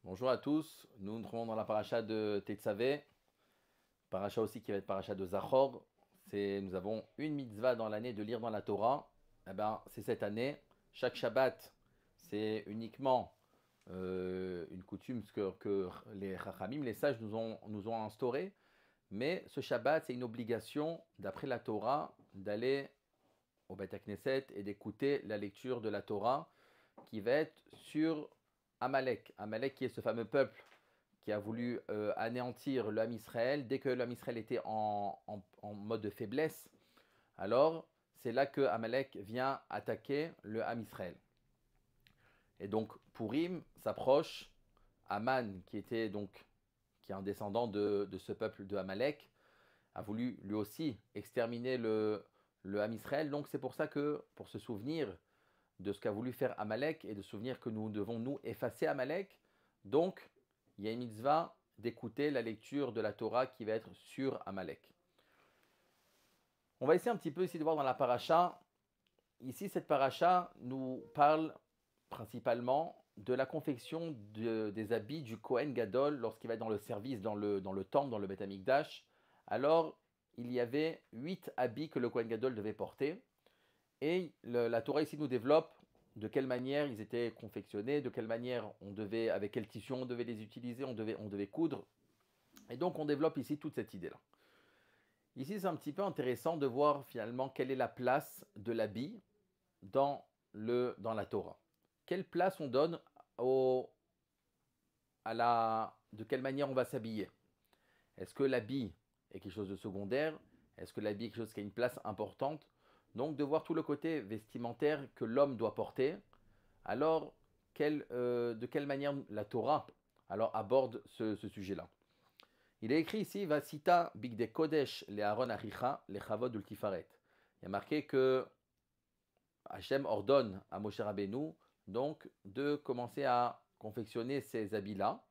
Bonjour à tous, nous nous trouvons dans la paracha de Tetzavé, paracha aussi qui va être paracha de Zachor. Nous avons une mitzvah dans l'année de lire dans la Torah. C'est cette année. Chaque Shabbat, c'est uniquement une coutume que les Chachamim, les sages nous ont instauré. Mais ce Shabbat, c'est une obligation, d'après la Torah, d'aller au Beth Knesset et d'écouter la lecture de la Torah qui va être sur Amalek. Amalek qui est ce fameux peuple qui a voulu anéantir le Ham Israël. Dès que le Ham Israël était en mode de faiblesse, alors c'est là que Amalek vient attaquer le Ham Israël. Et donc Purim s'approche. Aman, qui est un descendant de ce peuple de Amalek, a voulu lui aussi exterminer le Ham Israël. Donc c'est pour ça que, pour se souvenir de ce qu'a voulu faire Amalek et de se souvenir que nous devons nous effacer Amalek, donc il y a une mitzvah d'écouter la lecture de la Torah qui va être sur Amalek. On va essayer un petit peu ici de voir dans la paracha. Ici, cette paracha nous parle principalement de la confection des habits du Kohen Gadol lorsqu'il va être dans le service, dans le temple, dans le Beth Amikdash. Alors, il y avait 8 habits que le Kohen Gadol devait porter. Et la Torah ici nous développe de quelle manière ils étaient confectionnés, de quelle manière on devait, avec quel tissu on devait les utiliser, on devait coudre. Et donc on développe ici toute cette idée-là. Ici c'est un petit peu intéressant de voir finalement quelle est la place de l'habit dans la Torah. Quelle place on donne de quelle manière on va s'habiller. Est-ce que l'habit est quelque chose de secondaire? Est-ce que l'habit est quelque chose qui a une place importante? Donc de voir tout le côté vestimentaire que l'homme doit porter. Alors, de quelle manière la Torah alors aborde ce sujet-là? Il est écrit ici, Vasita bigde kodesh le Aaron achicha le chavod ultifaret. Il y a marqué que Hachem ordonne à Moshe Rabbeinu donc de commencer à confectionner ces habits-là.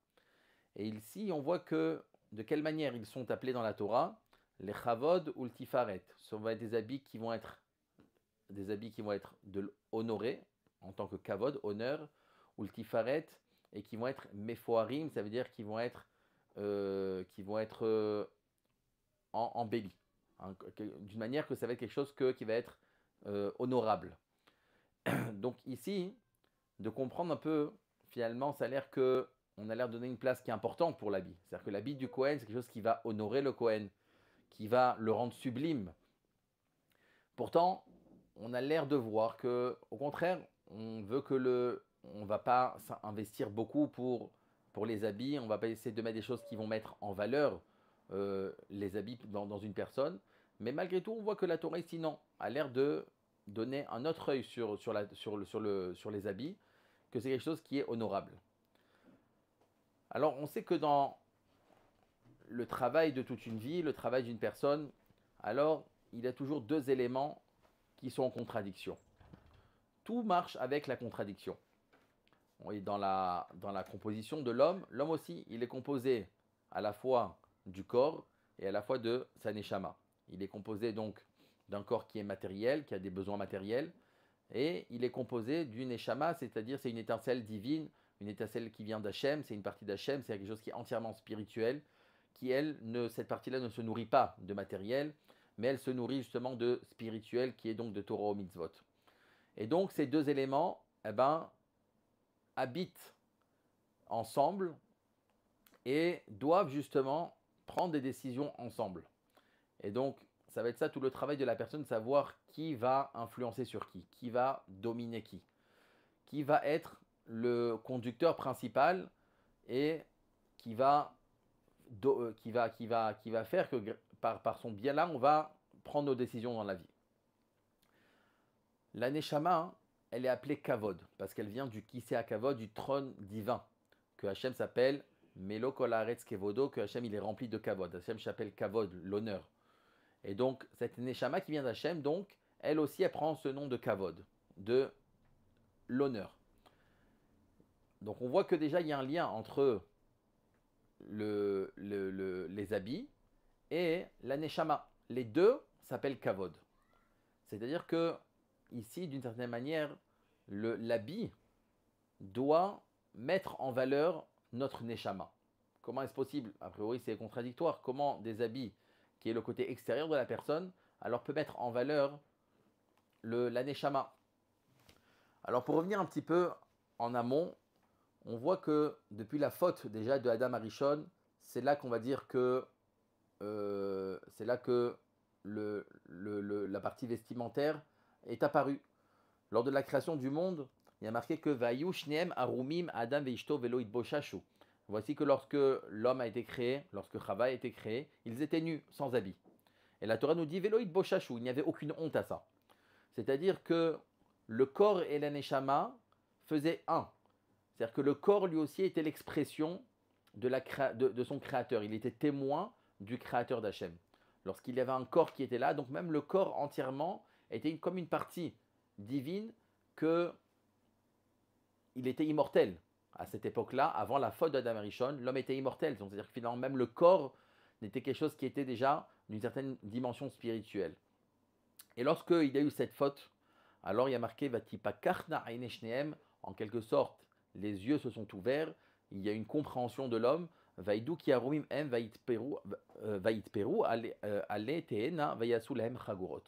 Et ici, on voit que de quelle manière ils sont appelés dans la Torah, les chavod ultifaret. Ce vont être des habits qui vont être honorés en tant que kavod, honneur, ultifaret, et qui vont être mefoarim, ça veut dire qu'ils vont être embellis, hein, d'une manière que ça va être quelque chose qui va être honorable. Donc ici, de comprendre un peu, finalement, ça a l'air que on a l'air de donner une place qui est importante pour l'habit. C'est-à-dire que l'habit du Kohen, c'est quelque chose qui va honorer le Kohen, qui va le rendre sublime. Pourtant, on a l'air de voir que, au contraire, on va pas investir beaucoup pour les habits, on va pas essayer de mettre des choses qui vont mettre en valeur les habits dans une personne. Mais malgré tout, on voit que la Torah ici, non, a l'air de donner un autre œil sur les habits, que c'est quelque chose qui est honorable. Alors, on sait que dans le travail de toute une vie, le travail d'une personne, alors il y a toujours deux éléments qui sont en contradiction. Tout marche avec la contradiction. Et dans la composition de l'homme, l'homme aussi, il est composé à la fois du corps et à la fois de sa neshama. Il est composé donc d'un corps qui est matériel, qui a des besoins matériels, et il est composé d'une neshama, c'est-à-dire c'est une étincelle divine, une étincelle qui vient d'Hachem, c'est une partie d'Hachem, c'est quelque chose qui est entièrement spirituel, qui cette partie-là ne se nourrit pas de matériel, mais elle se nourrit justement de spirituel, qui est donc de Torah au mitzvot. Et donc ces deux éléments, habitent ensemble et doivent justement prendre des décisions ensemble. Et donc, ça va être ça tout le travail de la personne, savoir qui va influencer sur qui va dominer qui va être le conducteur principal et qui va, qui va faire que par son biais-là, on va prendre nos décisions dans la vie. La Neshama, elle est appelée Kavod, parce qu'elle vient du Kisea Kavod, du trône divin, que Hachem s'appelle Melo Kol Haaretz Kevodo, que Hachem il est rempli de Kavod. Hachem s'appelle Kavod, l'honneur. Et donc, cette Neshama qui vient d'Hachem, donc, elle aussi, elle prend ce nom de Kavod, de l'honneur. Donc, on voit que déjà, il y a un lien entre les habits et la Neshama. Les deux s'appellent Kavod. C'est-à-dire que, ici, d'une certaine manière, l'habit doit mettre en valeur notre neshama. Comment est-ce possible? A priori, c'est contradictoire. Comment des habits, qui est le côté extérieur de la personne, alors peut mettre en valeur la neshama? Alors pour revenir un petit peu en amont, on voit que depuis la faute déjà de Adam Arishon, c'est là qu'on va dire que c'est là que la partie vestimentaire est apparue. Lors de la création du monde, il y a marqué que Vayu Shneem Arumim Adam Veishto Velo Itboshashu. Voici que lorsque l'homme a été créé, lorsque Chava a été créé, ils étaient nus, sans habits. Et la Torah nous dit Velo Itboshashu, il n'y avait aucune honte à ça. C'est-à-dire que le corps et la neshama faisaient un. C'est-à-dire que le corps lui aussi était l'expression de son créateur. Il était témoin du créateur d'Hachem. Lorsqu'il y avait un corps qui était là, donc même le corps entièrement était comme une partie divine que il était immortel. À cette époque-là, avant la faute d'Adam Arishon, l'homme était immortel. C'est-à-dire que finalement, même le corps n'était quelque chose qui était déjà d'une certaine dimension spirituelle. Et lorsqu'il y a eu cette faute, alors il y a marqué Vatipakachna Aine Shneem, en quelque sorte, les yeux se sont ouverts, il y a une compréhension de l'homme, Vaidou ki arumim em vaitperu ale teena vayasu lahem chagurot.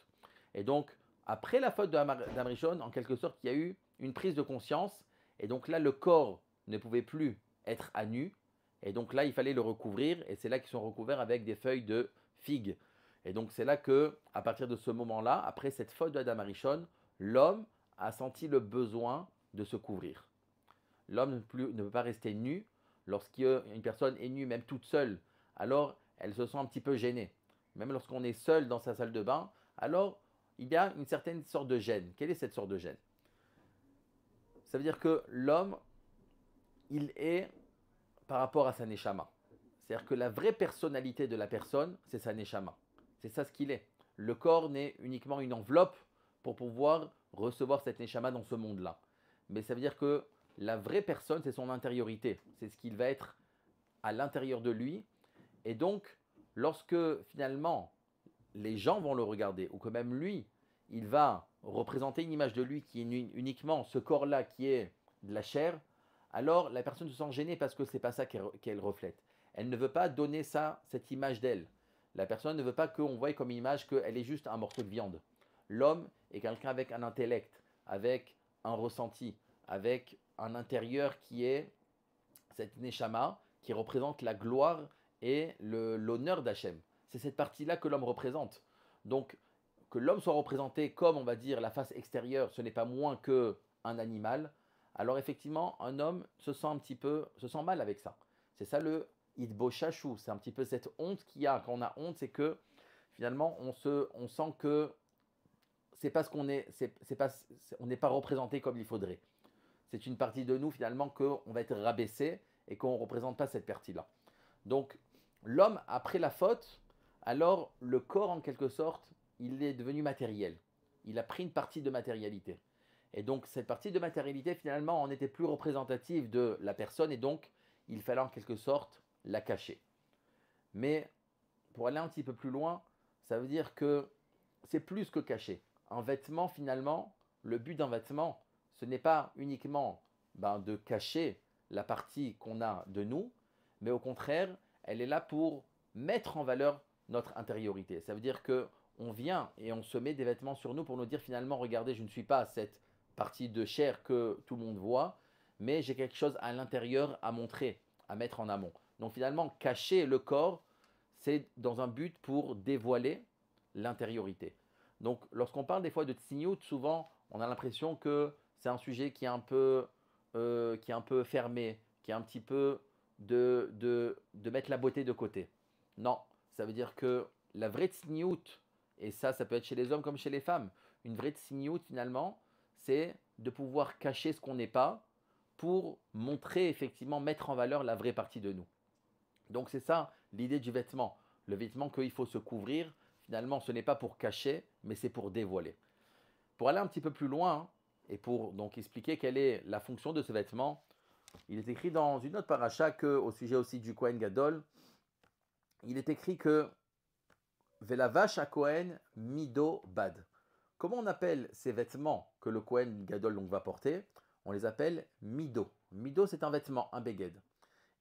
Et donc, après la faute d'Adam Rishon, en quelque sorte, il y a eu une prise de conscience, et donc là, le corps ne pouvait plus être à nu, et donc là, il fallait le recouvrir, et c'est là qu'ils sont recouverts avec des feuilles de figue. Et donc c'est là que, à partir de ce moment-là, après cette faute d'Adam Arishon, l'homme a senti le besoin de se couvrir. L'homme ne peut pas rester nu. Lorsqu'une personne est nue, même toute seule, alors elle se sent un petit peu gênée. Même lorsqu'on est seul dans sa salle de bain, alors il y a une certaine sorte de gêne. Quelle est cette sorte de gêne? Ça veut dire que l'homme, il est par rapport à sa neshama. C'est-à-dire que la vraie personnalité de la personne, c'est sa neshama. C'est ça ce qu'il est. Le corps n'est uniquement une enveloppe pour pouvoir recevoir cette neshama dans ce monde-là. Mais ça veut dire que la vraie personne, c'est son intériorité. C'est ce qu'il va être à l'intérieur de lui. Et donc, lorsque finalement les gens vont le regarder, ou que même lui, il va représenter une image de lui qui est uniquement ce corps-là qui est de la chair, alors la personne se sent gênée parce que ce n'est pas ça qu'elle reflète. Elle ne veut pas donner cette image d'elle. La personne ne veut pas qu'on voie comme image qu'elle est juste un morceau de viande. L'homme est quelqu'un avec un intellect, avec un ressenti, avec un intérieur qui est cette neshama, qui représente la gloire et l'honneur d'Hachem. C'est cette partie-là que l'homme représente. Donc, que l'homme soit représenté comme, on va dire, la face extérieure, ce n'est pas moins qu'un animal. Alors effectivement, un homme se sent mal avec ça. C'est ça le idboshashu, c'est un petit peu cette honte qu'il y a. Quand on a honte, c'est que finalement, on sent que c'est pas ce qu'on est, on n'est pas représenté comme il faudrait. C'est une partie de nous finalement qu'on va être rabaissé et qu'on ne représente pas cette partie-là. Donc l'homme, après la faute, alors le corps en quelque sorte, il est devenu matériel. Il a pris une partie de matérialité. Et donc cette partie de matérialité finalement en était plus représentative de la personne et donc il fallait en quelque sorte la cacher. Mais pour aller un petit peu plus loin, ça veut dire que c'est plus que cacher. Un vêtement finalement, le but d'un vêtement, ce n'est pas uniquement de cacher la partie qu'on a de nous, mais au contraire, elle est là pour mettre en valeur notre intériorité. Ça veut dire que on vient et on se met des vêtements sur nous pour nous dire finalement, regardez, je ne suis pas cette partie de chair que tout le monde voit, mais j'ai quelque chose à l'intérieur à montrer, à mettre en amont. Donc finalement, cacher le corps, c'est dans un but pour dévoiler l'intériorité. Donc lorsqu'on parle des fois de tsniout, souvent on a l'impression que c'est un sujet qui est un peu fermé, qui est un petit peu de mettre la beauté de côté. Non, ça veut dire que la vraie tsniout, et ça peut être chez les hommes comme chez les femmes, une vraie tsniout finalement, c'est de pouvoir cacher ce qu'on n'est pas pour montrer effectivement, mettre en valeur la vraie partie de nous. Donc c'est ça l'idée du vêtement. Le vêtement qu'il faut se couvrir, finalement ce n'est pas pour cacher, mais c'est pour dévoiler. Pour aller un petit peu plus loin, et pour donc expliquer quelle est la fonction de ce vêtement, il est écrit dans une autre paracha au sujet aussi du Kohen Gadol, il est écrit que Velavash à Kohen Mido Bad. Comment on appelle ces vêtements que le Kohen Gadol donc va porter? On les appelle Mido. Mido c'est un vêtement, un beged.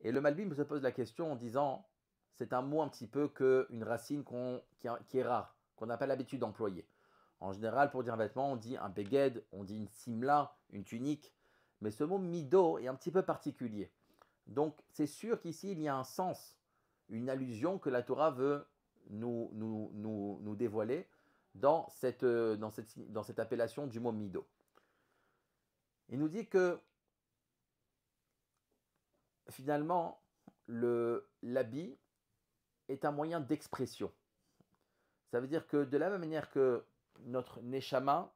Et le Malbim se pose la question en disant, c'est un mot un petit peu qu'une racine qui est rare, qu'on n'a pas l'habitude d'employer. En général, pour dire un vêtement, on dit un beged, on dit une simla, une tunique. Mais ce mot mido est un petit peu particulier. Donc, c'est sûr qu'ici, il y a un sens, une allusion que la Torah veut nous dévoiler dans cette appellation du mot mido. Il nous dit que finalement, l'habit est un moyen d'expression. Ça veut dire que de la même manière que notre neshama,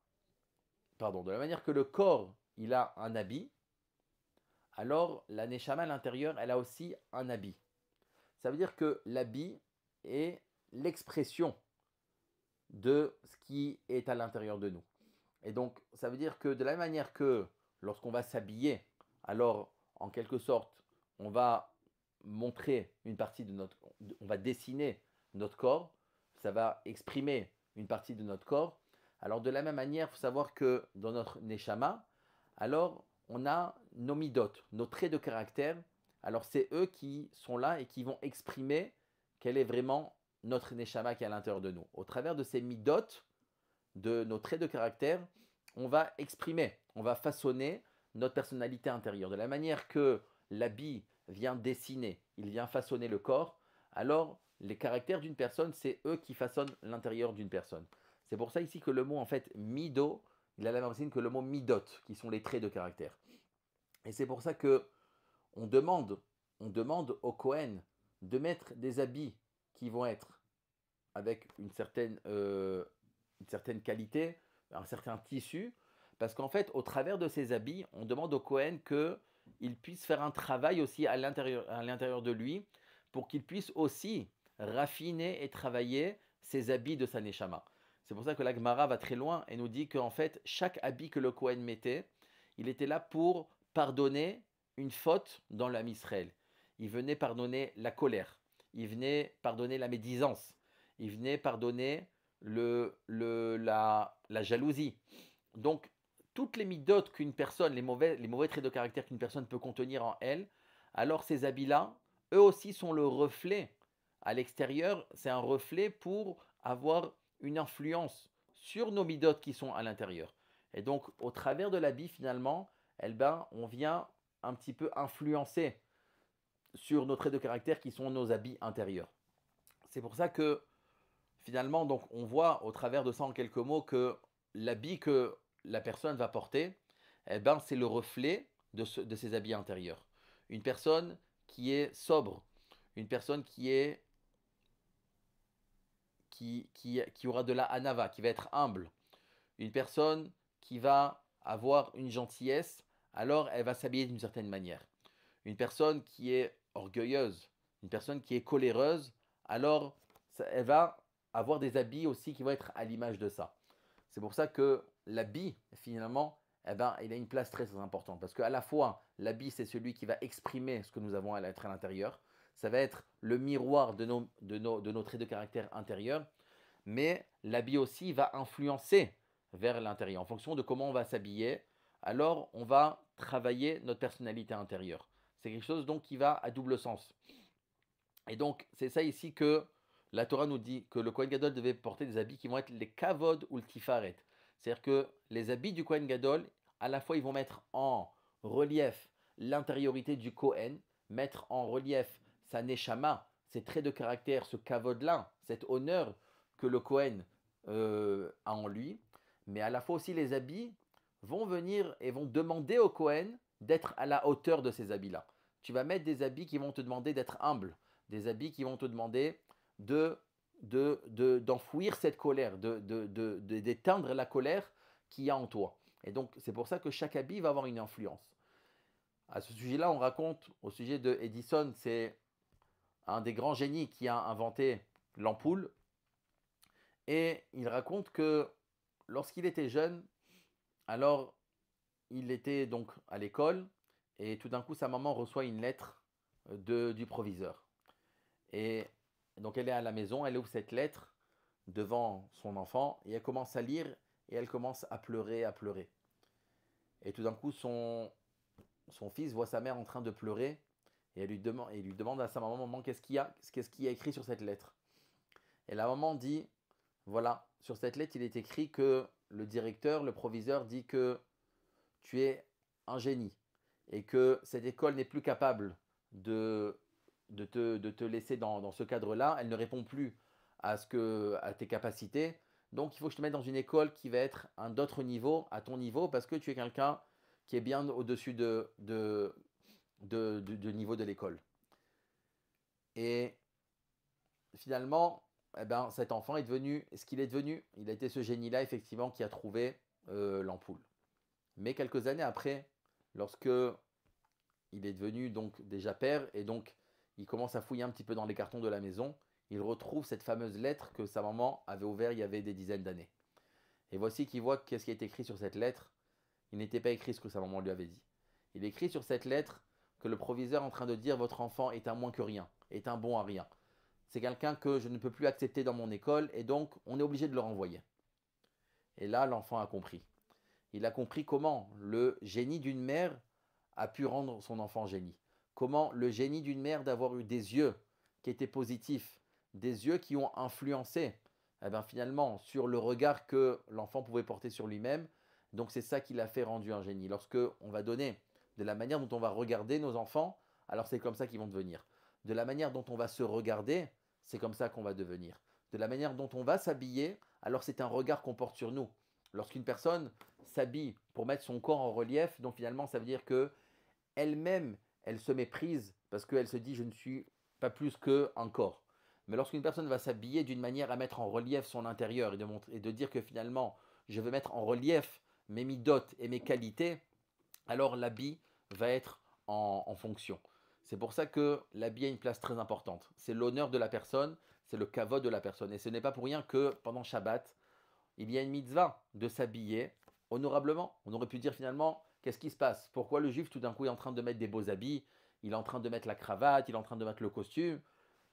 de la manière que le corps, il a un habit, alors la neshama à l'intérieur, elle a aussi un habit. Ça veut dire que l'habit est l'expression de ce qui est à l'intérieur de nous. Et donc, ça veut dire que de la même manière que lorsqu'on va s'habiller, alors en quelque sorte, on va montrer une partie de notre, on va dessiner notre corps, ça va exprimer une partie de notre corps. Alors de la même manière, il faut savoir que dans notre neshama, alors on a nos midot, nos traits de caractère. Alors c'est eux qui sont là et qui vont exprimer quel est vraiment notre neshama qui est à l'intérieur de nous. Au travers de ces midot, de nos traits de caractère, on va exprimer, on va façonner notre personnalité intérieure. De la manière que l'habit vient dessiner, il vient façonner le corps, alors les caractères d'une personne, c'est eux qui façonnent l'intérieur d'une personne. C'est pour ça ici que le mot en fait mido, il a la même racine que le mot midot, qui sont les traits de caractère. Et c'est pour ça que on demande au Kohen de mettre des habits qui vont être avec une certaine qualité, un certain tissu, parce qu'en fait, au travers de ces habits, on demande au Kohen qu'il puisse faire un travail aussi à l'intérieur de lui, pour qu'il puisse aussi raffiner et travailler ses habits de sa neshama. C'est pour ça que la Gemara va très loin et nous dit qu'en fait, chaque habit que le Kohen mettait, il était là pour pardonner une faute dans l'âme Israël. Il venait pardonner la colère, il venait pardonner la médisance, il venait pardonner la jalousie. Donc, toutes les midotes qu'une personne, les mauvais traits de caractère qu'une personne peut contenir en elle, alors ces habits-là, eux aussi sont le reflet. À l'extérieur, c'est un reflet pour avoir une influence sur nos midotes qui sont à l'intérieur. Et donc, au travers de l'habit, finalement, on vient un petit peu influencer sur nos traits de caractère qui sont nos habits intérieurs. C'est pour ça que finalement, donc, on voit au travers de ça en quelques mots que l'habit que la personne va porter, c'est le reflet de ses habits intérieurs. Une personne qui est sobre, une personne qui aura de la hanava, qui va être humble, une personne qui va avoir une gentillesse, alors elle va s'habiller d'une certaine manière. Une personne qui est orgueilleuse, une personne qui est coléreuse, alors elle va avoir des habits aussi qui vont être à l'image de ça. C'est pour ça que l'habit, finalement, il a une place très, très importante. Parce qu'à la fois, l'habit, c'est celui qui va exprimer ce que nous avons à l'intérieur. Ça va être le miroir de nos traits de caractère intérieurs. Mais l'habit aussi va influencer vers l'intérieur. En fonction de comment on va s'habiller, alors on va travailler notre personnalité intérieure. C'est quelque chose donc qui va à double sens. Et donc, c'est ça ici que la Torah nous dit que le Kohen Gadol devait porter des habits qui vont être les kavod ou le tifaret. C'est-à-dire que les habits du Kohen Gadol, à la fois, ils vont mettre en relief l'intériorité du Kohen, mettre en relief sa neshama, ses traits de caractère, ce kavod-là, cet honneur que le Kohen a en lui. Mais à la fois aussi, les habits vont venir et vont demander au Kohen d'être à la hauteur de ces habits-là. Tu vas mettre des habits qui vont te demander d'être humble, des habits qui vont te demander d'enfouir cette colère, d'éteindre la colère qu'il y a en toi. Et donc, c'est pour ça que chaque habit va avoir une influence. À ce sujet-là, on raconte, au sujet de Edison, c'est un des grands génies qui a inventé l'ampoule. Et il raconte que lorsqu'il était jeune, alors il était donc à l'école, et tout d'un coup, sa maman reçoit une lettre du proviseur. Et donc elle est à la maison, elle ouvre cette lettre devant son enfant, et elle commence à lire, et elle commence à pleurer, à pleurer. Et tout d'un coup, son fils voit sa mère en train de pleurer, Et il lui demande à sa maman, maman, qu'est-ce qu'il y a écrit sur cette lettre? Et la maman dit, voilà, sur cette lettre, il est écrit que le directeur, le proviseur dit que tu es un génie et que cette école n'est plus capable de, de te laisser dans ce cadre-là. Elle ne répond plus à tes capacités. Donc, il faut que je te mette dans une école qui va être un autre niveau, à ton niveau, parce que tu es quelqu'un qui est bien au-dessus du niveau de l'école. Et finalement, eh ben, cet enfant est devenu ce qu'il est devenu. Il a été ce génie-là, effectivement, qui a trouvé l'ampoule. Mais quelques années après, lorsque il est devenu donc déjà père et donc il commence à fouiller un petit peu dans les cartons de la maison, il retrouve cette fameuse lettre que sa maman avait ouverte il y avait des dizaines d'années. Et voici qu'il voit qu'est-ce qui est écrit sur cette lettre. Il n'était pas écrit ce que sa maman lui avait dit. Il écrit sur cette lettre que le proviseur est en train de dire votre enfant est un moins que rien, est un bon à rien. C'est quelqu'un que je ne peux plus accepter dans mon école et donc on est obligé de le renvoyer. Et là, l'enfant a compris. Il a compris comment le génie d'une mère a pu rendre son enfant génie. Comment le génie d'une mère d'avoir eu des yeux qui étaient positifs, des yeux qui ont influencé finalement sur le regard que l'enfant pouvait porter sur lui-même. Donc c'est ça qui l'a fait rendu un génie. Lorsque on va donner de la manière dont on va regarder nos enfants, alors c'est comme ça qu'ils vont devenir. De la manière dont on va se regarder, c'est comme ça qu'on va devenir. De la manière dont on va s'habiller, alors c'est un regard qu'on porte sur nous. Lorsqu'une personne s'habille pour mettre son corps en relief, donc finalement ça veut dire que elle-même, elle se méprise parce qu'elle se dit je ne suis pas plus qu'un corps. Mais lorsqu'une personne va s'habiller d'une manière à mettre en relief son intérieur et de dire que finalement je veux mettre en relief mes midotes et mes qualités, alors l'habit va être en fonction. C'est pour ça que l'habit a une place très importante. C'est l'honneur de la personne, c'est le kavod de la personne. Et ce n'est pas pour rien que pendant Shabbat, il y a une mitzvah de s'habiller honorablement. On aurait pu dire finalement, qu'est-ce qui se passe? Pourquoi le juif tout d'un coup est en train de mettre des beaux habits? Il est en train de mettre la cravate, il est en train de mettre le costume.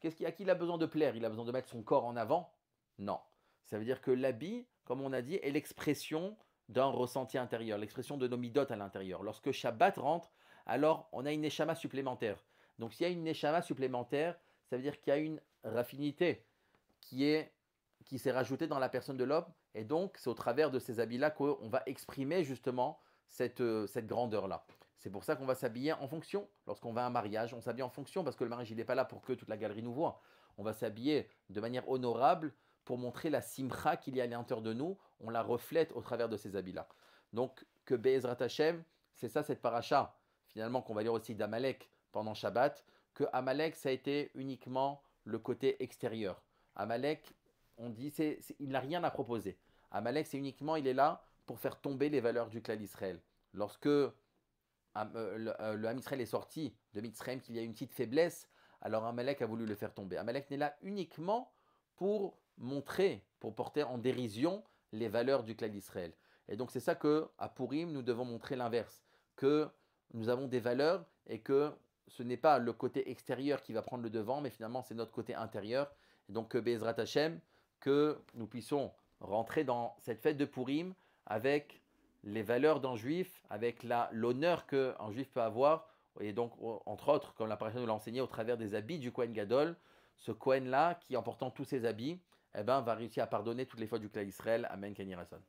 À qui il a besoin de plaire? Il a besoin de mettre son corps en avant? Non. Ça veut dire que l'habit, comme on a dit, est l'expression d'un ressenti intérieur, l'expression de nos midotes à l'intérieur. Lorsque Shabbat rentre, alors on a une neshama supplémentaire. Donc s'il y a une neshama supplémentaire, ça veut dire qu'il y a une raffinité qui est qui s'est rajoutée dans la personne de l'homme. Et donc, c'est au travers de ces habits-là qu'on va exprimer justement cette grandeur-là. C'est pour ça qu'on va s'habiller en fonction. Lorsqu'on va à un mariage, on s'habille en fonction parce que le mariage, il n'est pas là pour que toute la galerie nous voit. On va s'habiller de manière honorable pour montrer la simcha qu'il y a à l'intérieur de nous. On la reflète au travers de ces habits-là. Donc, que Be'ezrat Hashem, c'est ça cette paracha, finalement, qu'on va lire aussi d'Amalek pendant Shabbat, que Amalek, ça a été uniquement le côté extérieur. Amalek, on dit, il n'a rien à proposer. Amalek, c'est uniquement, il est là pour faire tomber les valeurs du clan d'Israël. Lorsque le Ham Israël est sorti de Mitzrayim, qu'il y a une petite faiblesse, alors Amalek a voulu le faire tomber. Amalek n'est là uniquement pour montrer, pour porter en dérision les valeurs du clan d'Israël. Et donc c'est ça que à Purim, nous devons montrer l'inverse, que nous avons des valeurs et que ce n'est pas le côté extérieur qui va prendre le devant, mais finalement c'est notre côté intérieur. Et donc Be'ezrat Hashem, que nous puissions rentrer dans cette fête de Purim avec les valeurs d'un juif, avec l'honneur qu'un juif peut avoir, et donc entre autres, comme la paracha nous l'a enseigné, au travers des habits du Kohen Gadol, ce Kohen-là, qui en portant tous ses habits, va réussir à pardonner toutes les fautes du clan d'Israël. Amen, Ken Yirason.